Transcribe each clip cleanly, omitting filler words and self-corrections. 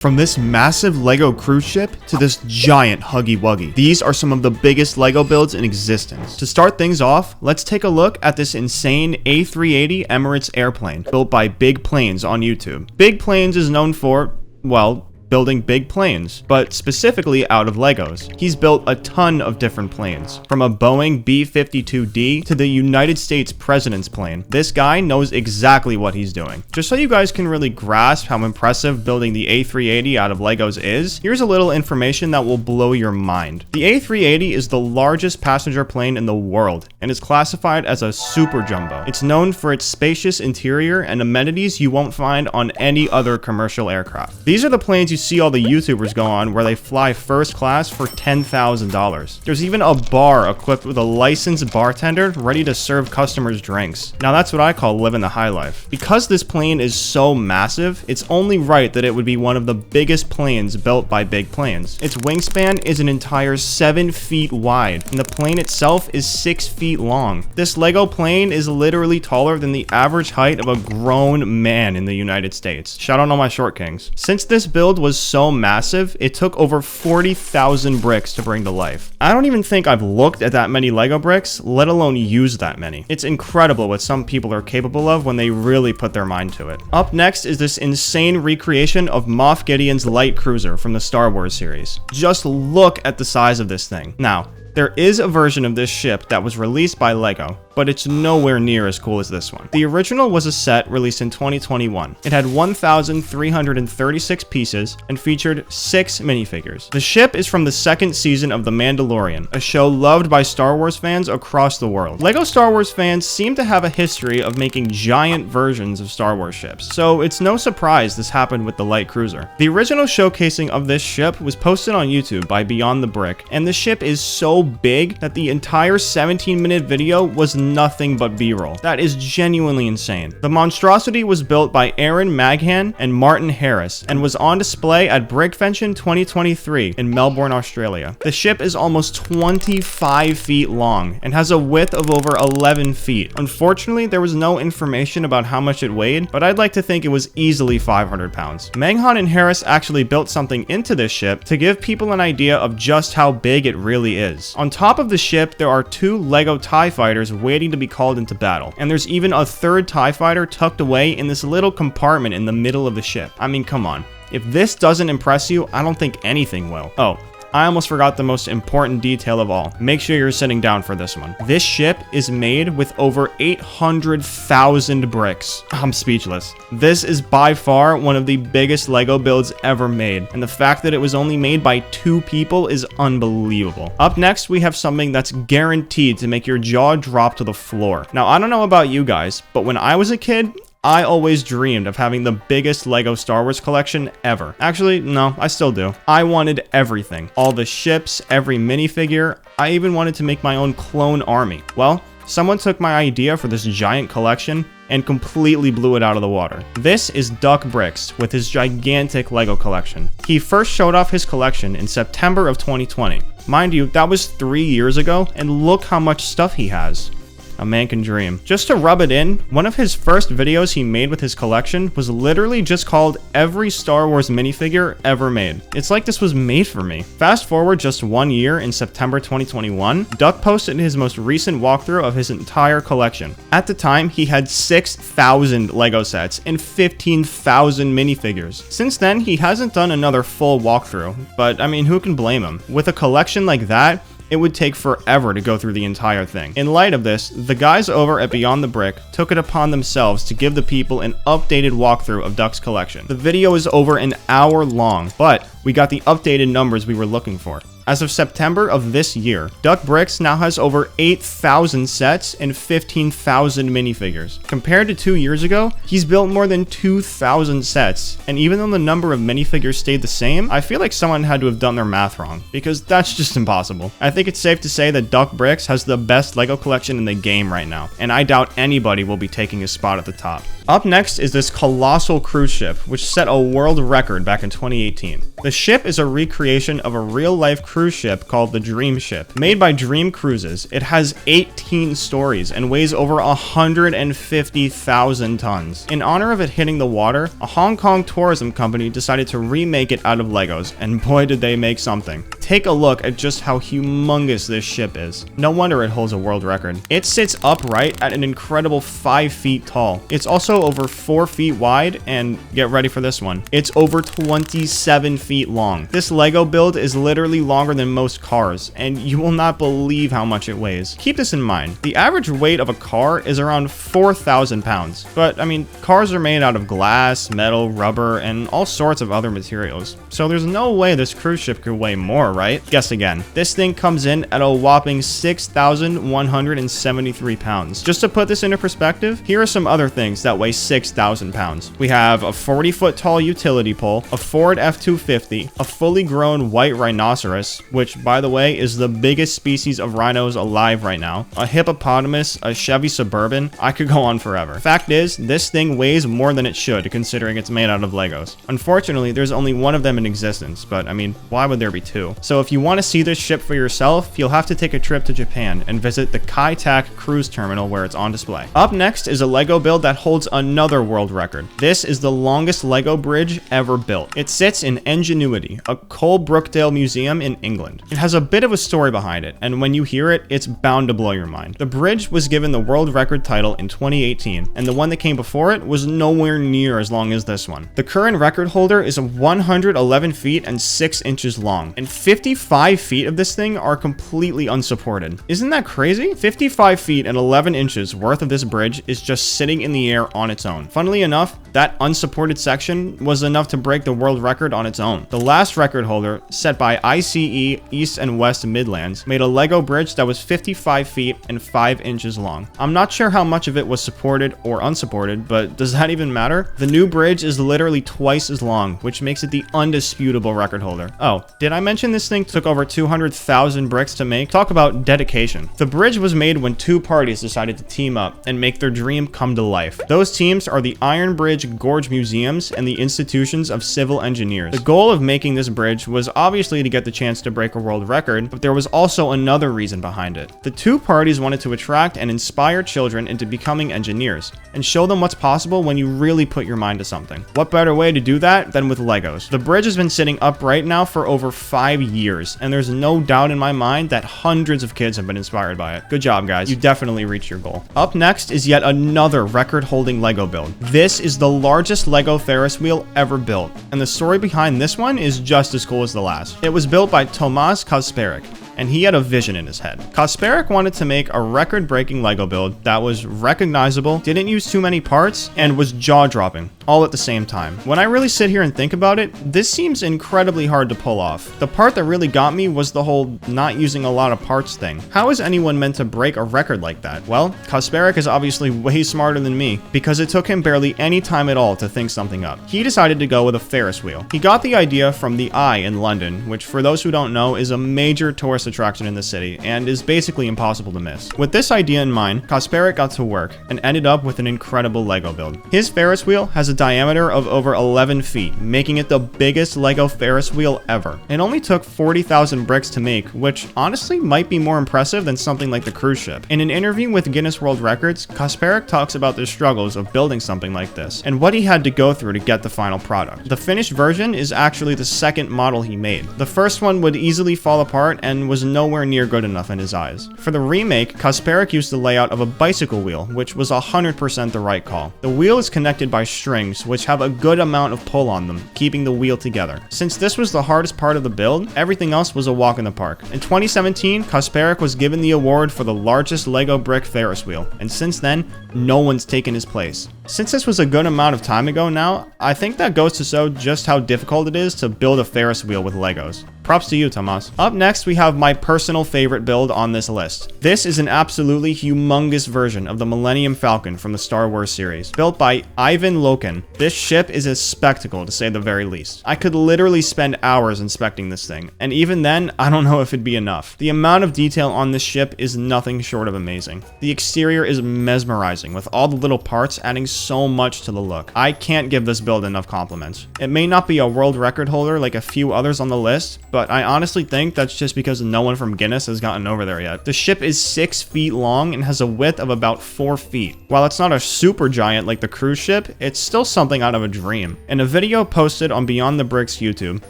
From this massive LEGO cruise ship to this giant Huggy Wuggy, these are some of the biggest LEGO builds in existence. To start things off, let's take a look at this insane A380 Emirates airplane built by Big Planes on YouTube. Big Planes is known for, well, building big planes, but specifically out of Legos. He's built a ton of different planes, from a Boeing B-52D to the United States President's plane. This guy knows exactly what he's doing. Just so you guys can really grasp how impressive building the A380 out of Legos is, here's a little information that will blow your mind. The A380 is the largest passenger plane in the world, and is classified as a super jumbo. It's known for its spacious interior and amenities you won't find on any other commercial aircraft. These are the planes you see all the YouTubers go on where they fly first class for $10,000. There's even a bar equipped with a licensed bartender ready to serve customers drinks. Now that's what I call living the high life. Because this plane is so massive, it's only right that it would be one of the biggest planes built by Big Planes. Its wingspan is an entire 7 feet wide, and the plane itself is 6 feet long. This LEGO plane is literally taller than the average height of a grown man in the United States. Shout out all my short kings. Since this build was so massive, it took over 40,000 bricks to bring to life. I don't even think I've looked at that many LEGO bricks, let alone used that many. It's incredible what some people are capable of when they really put their mind to it. Up next is this insane recreation of Moff Gideon's light cruiser from the Star Wars series. Just look at the size of this thing. Now, there is a version of this ship that was released by LEGO, but it's nowhere near as cool as this one. The original was a set released in 2021. It had 1,336 pieces and featured 6 minifigures. The ship is from the second season of The Mandalorian, a show loved by Star Wars fans across the world. LEGO Star Wars fans seem to have a history of making giant versions of Star Wars ships, so it's no surprise this happened with the light cruiser. The original showcasing of this ship was posted on YouTube by Beyond the Brick, and the ship is so big that the entire 17-minute video was nothing but B-roll. That is genuinely insane. The monstrosity was built by Aaron Maghan and Martin Harris and was on display at Brickvention 2023 in Melbourne, Australia. The ship is almost 25 feet long and has a width of over 11 feet. Unfortunately, there was no information about how much it weighed, but I'd like to think it was easily 500 pounds. Maghan and Harris actually built something into this ship to give people an idea of just how big it really is. On top of the ship, there are 2 LEGO TIE fighters waiting to be called into battle, and there's even a 3rd TIE fighter tucked away in this little compartment in the middle of the ship. I mean, come on. If this doesn't impress you, I don't think anything will. Oh, I almost forgot the most important detail of all. Make sure you're sitting down for this one. This ship is made with over 800,000 bricks. I'm speechless. This is by far one of the biggest LEGO builds ever made, and the fact that it was only made by 2 people is unbelievable. Up next, we have something that's guaranteed to make your jaw drop to the floor. Now, I don't know about you guys, but when I was a kid, I always dreamed of having the biggest LEGO Star Wars collection ever. Actually, no, I still do. I wanted everything. All the ships, every minifigure. I even wanted to make my own clone army. Well, someone took my idea for this giant collection and completely blew it out of the water. This is Duck Bricks with his gigantic LEGO collection. He first showed off his collection in September of 2020. Mind you, that was 3 years ago, and look how much stuff he has. A man can dream. Just to rub it in, one of his first videos he made with his collection was literally just called Every Star Wars Minifigure Ever Made. It's like this was made for me. Fast forward just 1 year in September 2021, Duck posted his most recent walkthrough of his entire collection. At the time, he had 6,000 LEGO sets and 15,000 minifigures. Since then, he hasn't done another full walkthrough, but I mean, who can blame him? With a collection like that, it would take forever to go through the entire thing. In light of this, the guys over at Beyond the Brick took it upon themselves to give the people an updated walkthrough of Duck's collection. The video is over an hour long, but we got the updated numbers we were looking for. As of September of this year, Duck Bricks now has over 8,000 sets and 15,000 minifigures. Compared to 2 years ago, he's built more than 2,000 sets, and even though the number of minifigures stayed the same, I feel like someone had to have done their math wrong, because that's just impossible. I think it's safe to say that Duck Bricks has the best LEGO collection in the game right now, and I doubt anybody will be taking his spot at the top. Up next is this colossal cruise ship, which set a world record back in 2018. The ship is a recreation of a real-life cruise ship called the Dream Ship. Made by Dream Cruises, it has 18 stories and weighs over 150,000 tons. In honor of it hitting the water, a Hong Kong tourism company decided to remake it out of Legos, and boy did they make something. Take a look at just how humongous this ship is. No wonder it holds a world record. It sits upright at an incredible 5 feet tall. It's also over 4 feet wide, and get ready for this one, it's over 27 feet long. This Lego build is literally longer than most cars, and you will not believe how much it weighs. Keep this in mind, the average weight of a car is around 4,000 pounds. But I mean, cars are made out of glass, metal, rubber, and all sorts of other materials. So there's no way this cruise ship could weigh more, right? Guess again. This thing comes in at a whopping 6,173 pounds. Just to put this into perspective, here are some other things that weigh 6,000 pounds. We have a 40-foot tall utility pole, a Ford F-250, a fully grown white rhinoceros, which by the way is the biggest species of rhinos alive right now, a hippopotamus, a Chevy Suburban. I could go on forever. Fact is, this thing weighs more than it should considering it's made out of Legos. Unfortunately, there's only one of them in existence, but I mean, why would there be two? So if you want to see this ship for yourself, you'll have to take a trip to Japan and visit the Kai Tak cruise terminal where it's on display. Up next is a Lego build that holds another world record. This is the longest Lego bridge ever built. It sits in Ingenuity, a Colebrookdale museum in England. It has a bit of a story behind it, and when you hear it, it's bound to blow your mind. The bridge was given the world record title in 2018, and the one that came before it was nowhere near as long as this one. The current record holder is 111 feet and 6 inches long, and 55 feet of this thing are completely unsupported. Isn't that crazy? 55 feet and 11 inches worth of this bridge is just sitting in the air on its own. Funnily enough, that unsupported section was enough to break the world record on its own. The last record holder, set by ICE East and West Midlands, made a Lego bridge that was 55 feet and 5 inches long. I'm not sure how much of it was supported or unsupported, but does that even matter? The new bridge is literally twice as long, which makes it the undisputable record holder. Oh, did I mention this thing took over 200,000 bricks to make? Talk about dedication. The bridge was made when two parties decided to team up and make their dream come to life. Those teams are the Ironbridge Gorge Museums and the Institutions of Civil Engineers. The goal of making this bridge was obviously to get the chance to break a world record, but there was also another reason behind it. The two parties wanted to attract and inspire children into becoming engineers and show them what's possible when you really put your mind to something. What better way to do that than with Legos? The bridge has been sitting upright now for over 5 years, and there's no doubt in my mind that hundreds of kids have been inspired by it. Good job, guys. You definitely reached your goal. Up next is yet another record-holding Lego build. This is the largest Lego Ferris wheel ever built, and the story behind this one is just as cool as the last. It was built by Tomasz Kasperek, and he had a vision in his head. Kasperek wanted to make a record-breaking Lego build that was recognizable, didn't use too many parts, and was jaw-dropping, all at the same time. When I really sit here and think about it, this seems incredibly hard to pull off. The part that really got me was the whole not using a lot of parts thing. How is anyone meant to break a record like that? Well, Kasperek is obviously way smarter than me, because it took him barely any time at all to think something up. He decided to go with a Ferris wheel. He got the idea from the Eye in London, which for those who don't know is a major tourist attraction in the city and is basically impossible to miss. With this idea in mind, Kasperek got to work and ended up with an incredible Lego build. His Ferris wheel has a diameter of over 11 feet, making it the biggest Lego Ferris wheel ever. It only took 40,000 bricks to make, which honestly might be more impressive than something like the cruise ship. In an interview with Guinness World Records, Kasperek talks about the struggles of building something like this and what he had to go through to get the final product. The finished version is actually the second model he made. The first one would easily fall apart and was nowhere near good enough in his eyes. For the remake, Kasperek used the layout of a bicycle wheel, which was 100% the right call. The wheel is connected by strings, which have a good amount of pull on them, keeping the wheel together. Since this was the hardest part of the build, everything else was a walk in the park. In 2017, Kasperek was given the award for the largest Lego brick Ferris wheel, and since then, no one's taken his place. Since this was a good amount of time ago now, I think that goes to show just how difficult it is to build a Ferris wheel with Legos. Props to you, Tomas. Up next, we have my personal favorite build on this list. This is an absolutely humongous version of the Millennium Falcon from the Star Wars series. Built by Ivan Loken, this ship is a spectacle to say the very least. I could literally spend hours inspecting this thing, and even then, I don't know if it'd be enough. The amount of detail on this ship is nothing short of amazing. The exterior is mesmerizing, with all the little parts adding so much to the look. I can't give this build enough compliments. It may not be a world record holder like a few others on the list, but I honestly think that's just because no one from Guinness has gotten over there yet. The ship is 6 feet long and has a width of about 4 feet. While it's not a super giant like the cruise ship, it's still something out of a dream. In a video posted on Beyond the Bricks YouTube,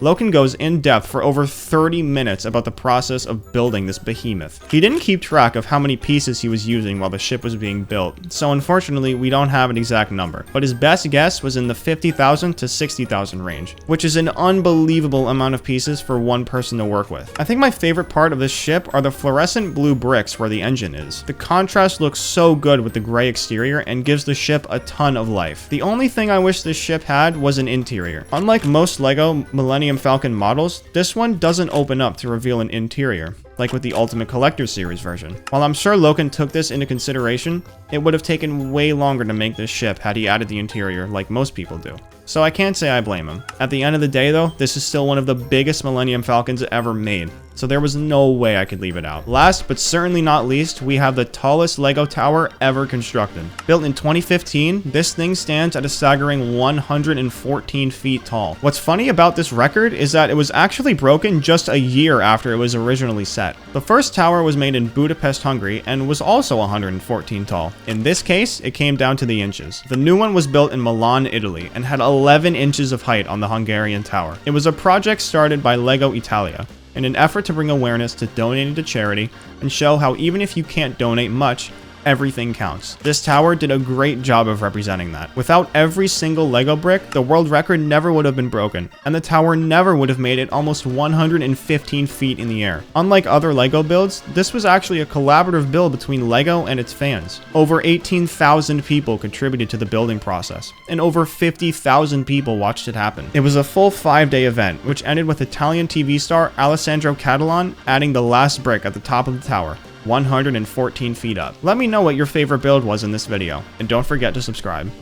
Loken goes in depth for over 30 minutes about the process of building this behemoth. He didn't keep track of how many pieces he was using while the ship was being built, so unfortunately we don't have an exact number, but his best guess was in the 50,000 to 60,000 range, which is an unbelievable amount of pieces for one person to work with. I think my favorite part of this ship are the fluorescent blue bricks where the engine is. The contrast looks so good with the gray exterior and gives the ship a ton of life. The only thing I wish this ship had was an interior. Unlike most LEGO Millennium Falcon models, this one doesn't open up to reveal an interior, like with the Ultimate Collector Series version. While I'm sure Loken took this into consideration, it would have taken way longer to make this ship had he added the interior like most people do. So I can't say I blame him. At the end of the day though, this is still one of the biggest Millennium Falcons ever made, so there was no way I could leave it out. Last but certainly not least, we have the tallest LEGO tower ever constructed. Built in 2015, this thing stands at a staggering 114 feet tall. What's funny about this record is that it was actually broken just a year after it was originally set. The first tower was made in Budapest, Hungary, and was also 114 tall. In this case, it came down to the inches. The new one was built in Milan, Italy, and had 11 inches of height on the Hungarian tower. It was a project started by LEGO Italia, in an effort to bring awareness to donating to charity and show how even if you can't donate much, everything counts. This tower did a great job of representing that. Without every single LEGO brick, the world record never would have been broken, and the tower never would have made it almost 115 feet in the air. Unlike other LEGO builds, this was actually a collaborative build between LEGO and its fans. Over 18,000 people contributed to the building process, and over 50,000 people watched it happen. It was a full 5-day event, which ended with Italian TV star Alessandro Catalan adding the last brick at the top of the tower, 114 feet up. Let me know what your favorite build was in this video, and don't forget to subscribe.